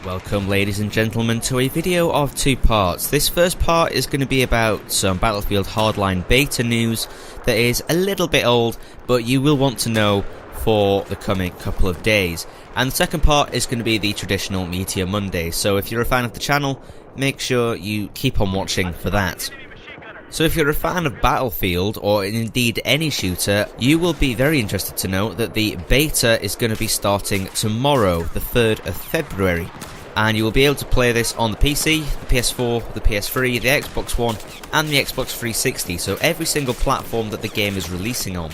Welcome ladies and gentlemen to a video of two parts. This first part is going to be about some Battlefield Hardline Beta news that is a little bit old, but you will want to know for the coming couple of days. And the second part is going to be the traditional Meteor Monday, so if you're a fan of the channel, make sure you keep on watching for that. So if you're a fan of Battlefield, or indeed any shooter, you will be very interested to know that the beta is going to be starting tomorrow, the 3rd of February. And you will be able to play this on the PC, the PS4, the PS3, the Xbox One, and the Xbox 360, so every single platform that the game is releasing on.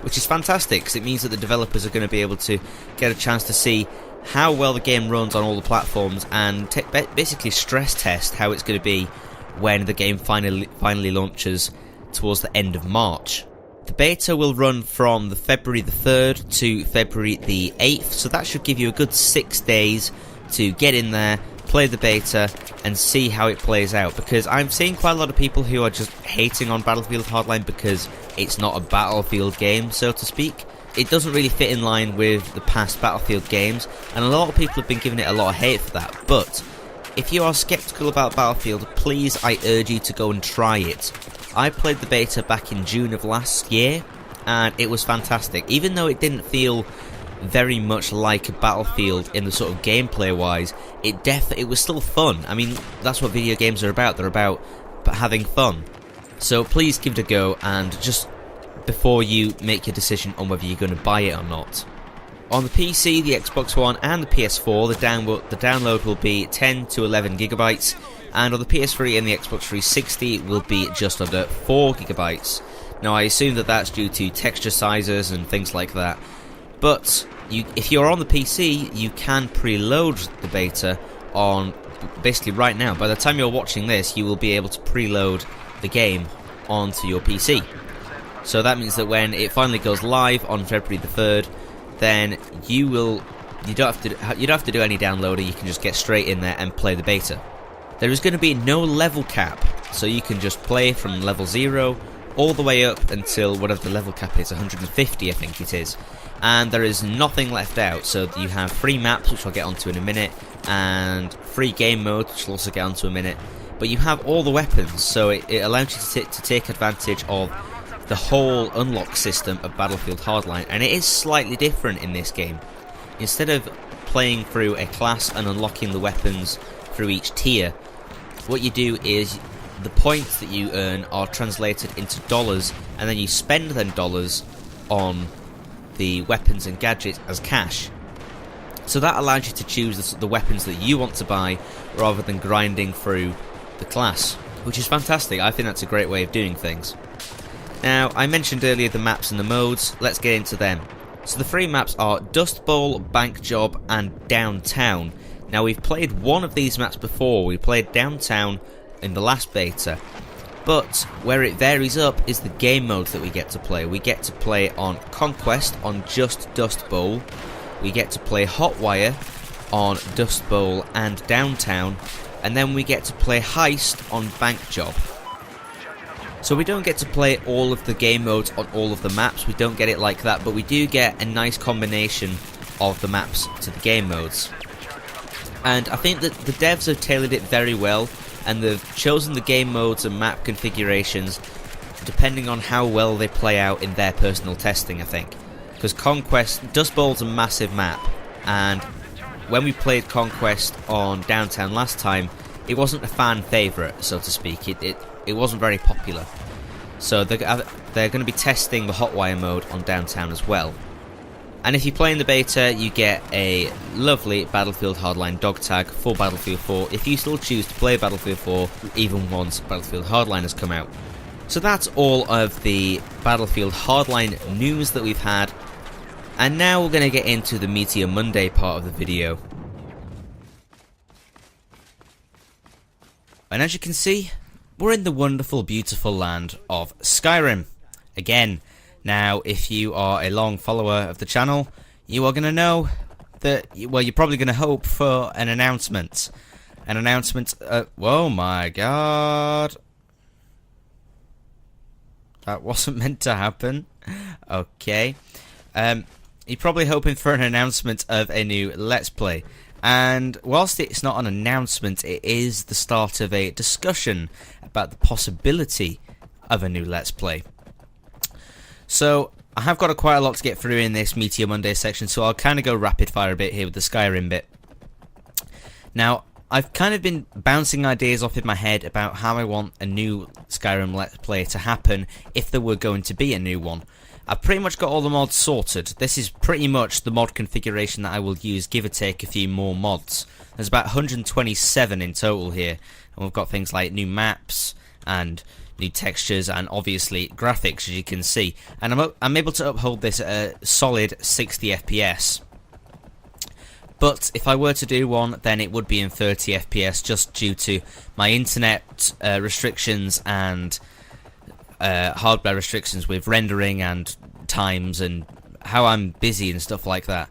Which is fantastic, because it means that the developers are going to be able to get a chance to see how well the game runs on all the platforms, and basically stress test how it's going to be when the game finally launches towards the end of March. The beta will run from the February the 3rd to February the 8th, so that should give you a good 6 days to get in there, play the beta, and see how it plays out, because I'm seeing quite a lot of people who are just hating on Battlefield Hardline because it's not a Battlefield game, so to speak. It doesn't really fit in line with the past Battlefield games, and a lot of people have been giving it a lot of hate for that, but if you are skeptical about Battlefield, please, I urge you to go and try it. I played the beta back in June of last year, and it was fantastic. Even though it didn't feel very much like a Battlefield in the sort of gameplay-wise, it was still fun. I mean, that's what video games are about. They're about having fun. So please give it a go, and just before you make your decision on whether you're going to buy it or not. On the PC, the Xbox One, and the PS4, the download will be 10 to 11 gigabytes, and on the PS3 and the Xbox 360 will be just under 4 gigabytes. Now, I assume that that's due to texture sizes and things like that, but if you're on the PC, you can preload the beta on basically right now. By the time you're watching this, you will be able to preload the game onto your PC. So that means that when it finally goes live on February the 3rd, then you don't have to do any downloading. You can just get straight in there and play the beta. There is going to be no level cap, so you can just play from level 0 all the way up until whatever the level cap is, 150 I think it is. And there is nothing left out, so you have free maps, which I'll get onto in a minute, and free game mode, which I'll also get onto in a minute. But you have all the weapons, so it allows you to take advantage of the whole unlock system of Battlefield Hardline, and it is slightly different in this game. Instead of playing through a class and unlocking the weapons through each tier, what you do is the points that you earn are translated into dollars, and then you spend them dollars on the weapons and gadgets as cash. So that allows you to choose the weapons that you want to buy rather than grinding through the class, which is fantastic. I think that's a great way of doing things. Now, I mentioned earlier the maps and the modes, let's get into them. So the three maps are Dust Bowl, Bank Job, and Downtown. Now, we've played one of these maps before. We played Downtown in the last beta, but where it varies up is the game modes that we get to play. We get to play on Conquest on just Dust Bowl, we get to play Hotwire on Dust Bowl and Downtown, and then we get to play Heist on Bank Job. So we don't get to play all of the game modes on all of the maps, we don't get it like that, but we do get a nice combination of the maps to the game modes. And I think that the devs have tailored it very well, and they've chosen the game modes and map configurations depending on how well they play out in their personal testing, I think. Because Conquest, Dust Bowl's a massive map, and when we played Conquest on Downtown last time, it wasn't a fan favourite, so to speak. It wasn't very popular. So they're going to be testing the Hotwire mode on Downtown as well. And if you play in the beta, you get a lovely Battlefield Hardline dog tag for Battlefield 4 if you still choose to play Battlefield 4 even once Battlefield Hardline has come out. So that's all of the Battlefield Hardline news that we've had. And now we're going to get into the Meteor Monday part of the video. And as you can see, we're in the wonderful, beautiful land of Skyrim. Again, now if you are a long follower of the channel, you are going to know that, well, you're probably going to hope for an announcement. An announcement, oh my god. That wasn't meant to happen. Okay. You're probably hoping for an announcement of a new Let's Play. And whilst it's not an announcement, it is the start of a discussion about the possibility of a new Let's Play. So, I have got quite a lot to get through in this Meteor Monday section, so I'll kind of go rapid fire a bit here with the Skyrim bit. Now, I've kind of been bouncing ideas off in my head about how I want a new Skyrim Let's Play to happen if there were going to be a new one. I've pretty much got all the mods sorted. This is pretty much the mod configuration that I will use, give or take a few more mods. There's about 127 in total here, and we've got things like new maps and new textures and obviously graphics, as you can see. And I'm able to uphold this at a solid 60 FPS. But if I were to do one, then it would be in 30 FPS just due to my internet restrictions and hardware restrictions with rendering and times and how I'm busy and stuff like that.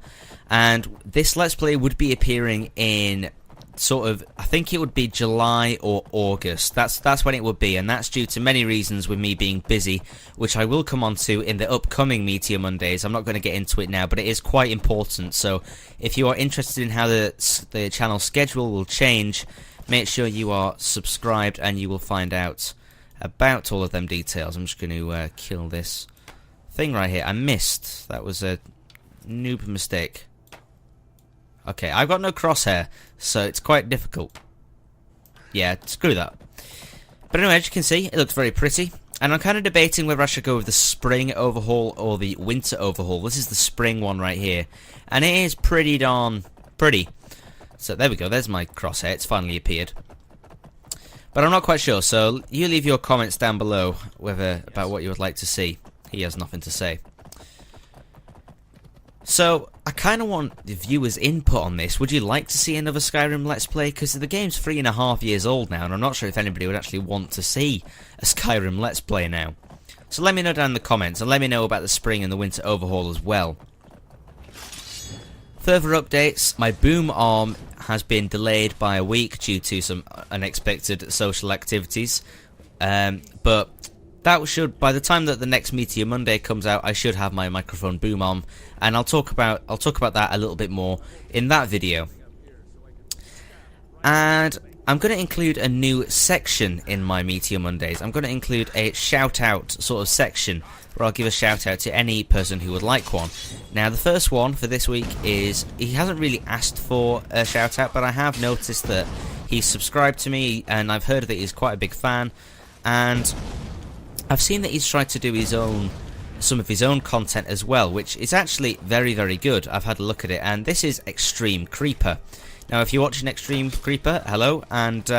And this Let's Play would be appearing in sort of, I think it would be July or August. That's when it would be, and that's due to many reasons with me being busy, which I will come on to in the upcoming Meteor Mondays. I'm not going to get into it now, but it is quite important. So if you are interested in how the channel schedule will change, make sure you are subscribed and you will find out about all of them details. I'm just going to kill this thing right here. I missed. That was a noob mistake. Okay, I've got no crosshair, so it's quite difficult. Yeah, screw that. But anyway, as you can see, it looks very pretty. And I'm kind of debating whether I should go with the spring overhaul or the winter overhaul. This is the spring one right here. And it is pretty darn pretty. So there we go, there's my crosshair. It's finally appeared. But I'm not quite sure, so you leave your comments down below about what you would like to see. He has nothing to say. So, I kind of want the viewers' input on this. Would you like to see another Skyrim Let's Play? Because the game's 3.5 years old now, and I'm not sure if anybody would actually want to see a Skyrim Let's Play now. So let me know down in the comments, and let me know about the spring and the winter overhaul as well. Further updates, my boom arm has been delayed by a week due to some unexpected social activities. But that should, by the time that the next Meteor Monday comes out, I should have my microphone boom arm, and I'll talk about that a little bit more in that video. And I'm going to include a new section in my Meteor Mondays. I'm going to include a shout-out sort of section where I'll give a shout-out to any person who would like one. Now, the first one for this week is, he hasn't really asked for a shout-out, but I have noticed that he's subscribed to me, and I've heard that he's quite a big fan, and I've seen that he's tried to do some of his own content as well, which is actually very, very good. I've had a look at it, and this is Extreme Creeper. Now, if you're watching Extreme Creeper, hello, and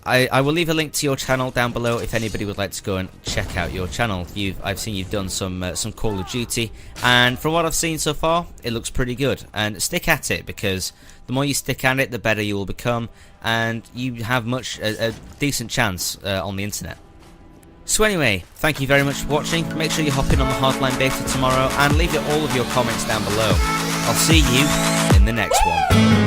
I will leave a link to your channel down below if anybody would like to go and check out your channel. I've seen you've done some Call of Duty, and from what I've seen so far, it looks pretty good. And stick at it, because the more you stick at it, the better you will become, and you have a decent chance on the internet. So anyway, thank you very much for watching. Make sure you hop in on the Hardline Beta tomorrow, and leave all of your comments down below. I'll see you in the next one.